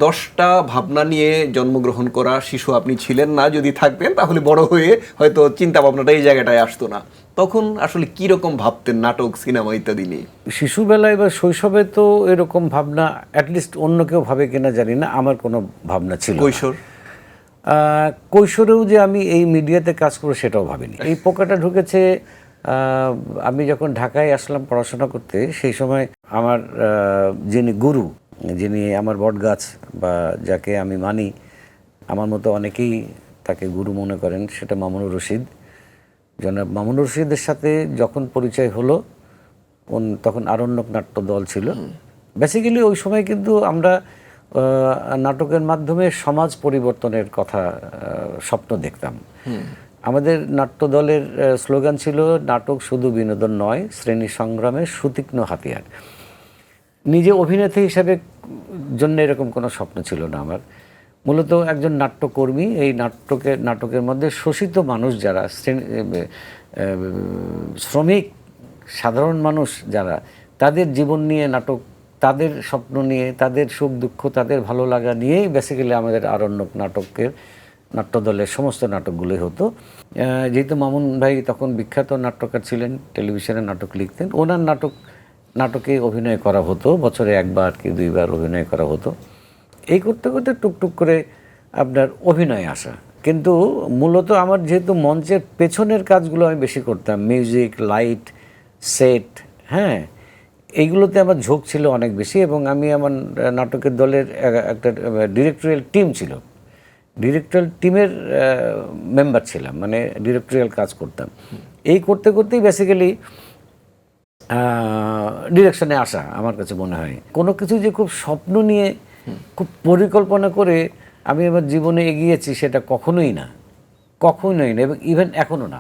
10টা ভাবনা নিয়ে জন্মগ্রহণ করা শিশু আপনি ছিলেন না, যদি থাকতেন তাহলে বড় হয়ে হয়তো চিন্তা ভাবনাটা এই জায়গাটায় আসতো না। তখন আসলে কি রকম ভাবতেন নাটক, সিনেমা ইত্যাদি নিয়ে? শিশুবেলায় বা শৈশবে তো এরকম ভাবনা অ্যাটলিস্ট অন্য কেউ ভাবে কিনা জানি না, আমার কোনো ভাবনা ছিল না। কৈশোর? কৈশোরেও যে আমি এই মিডিয়াতে কাজ করবো সেটাও ভাবিনি। এই পোকাটা ঢুকেছে আমি যখন ঢাকায় আসলাম পড়াশোনা করতে। সেই সময় আমার যিনি গুরু, যিনি আমার বটগাছ বা যাকে আমি মানি, আমার মতো অনেকেই তাকে গুরু মনে করেন, সেটা মামুনুর রশিদ। জনাব মামুনুর রশিদের সাথে যখন পরিচয় হলো, তখন আরণ্যক নাট্য দল ছিল। বেসিক্যালি ওই সময় কিন্তু আমরা নাটকের মাধ্যমে সমাজ পরিবর্তনের কথা স্বপ্ন দেখতাম। আমাদের নাট্য দলের স্লোগান ছিল, নাটক শুধু বিনোদন নয়, শ্রেণী সংগ্রামের সুতীক্ষ্ণ হাতিয়ার। নিজে অভিনেতা হিসাবে জন্য এরকম কোনো স্বপ্ন ছিল না আমার। মূলত একজন নাট্যকর্মী, এই নাটকের মধ্যে শোষিত মানুষ যারা, শ্রমিক, সাধারণ মানুষ যারা, তাদের জীবন নিয়ে নাটক, তাদের স্বপ্ন নিয়ে, তাদের সুখ দুঃখ, তাদের ভালো লাগা নিয়েই বেসিক্যালি আমাদের আরণ্যক নাট্যদলের সমস্ত নাটকগুলোই হতো। যেহেতু মামুন ভাই তখন বিখ্যাত নাট্যকার ছিলেন, টেলিভিশনে নাটক লিখতেন, ওনার নাটকে অভিনয় করা হতো, বছরে একবার কি দুইবার অভিনয় করা হতো। এই করতে করতে টুকটুক করে আপনার অভিনয় আসা। কিন্তু মূলত আমার যেহেতু মঞ্চের পেছনের কাজগুলো আমি বেশি করতাম, মিউজিক, লাইট, সেট, হ্যাঁ, এইগুলোতে আমার ঝোঁক ছিল অনেক বেশি। এবং আমি আমার নাটকের দলের একটা ডিরেক্টরিয়াল টিম ছিল, ডিরেক্টরিয়াল টিমের মেম্বার ছিলাম, মানে ডিরেক্টরিয়াল কাজ করতাম। এই করতে করতেই বেসিক্যালি ডিরেকশনে আসা আমার কাছে মনে হয়। কোনো কিছু যে খুব স্বপ্ন নিয়ে, খুব পরিকল্পনা করে আমি আমার জীবনে এগিয়েছি, সেটা কখনোই না, কখনোই না, এবং ইভেন এখনও না।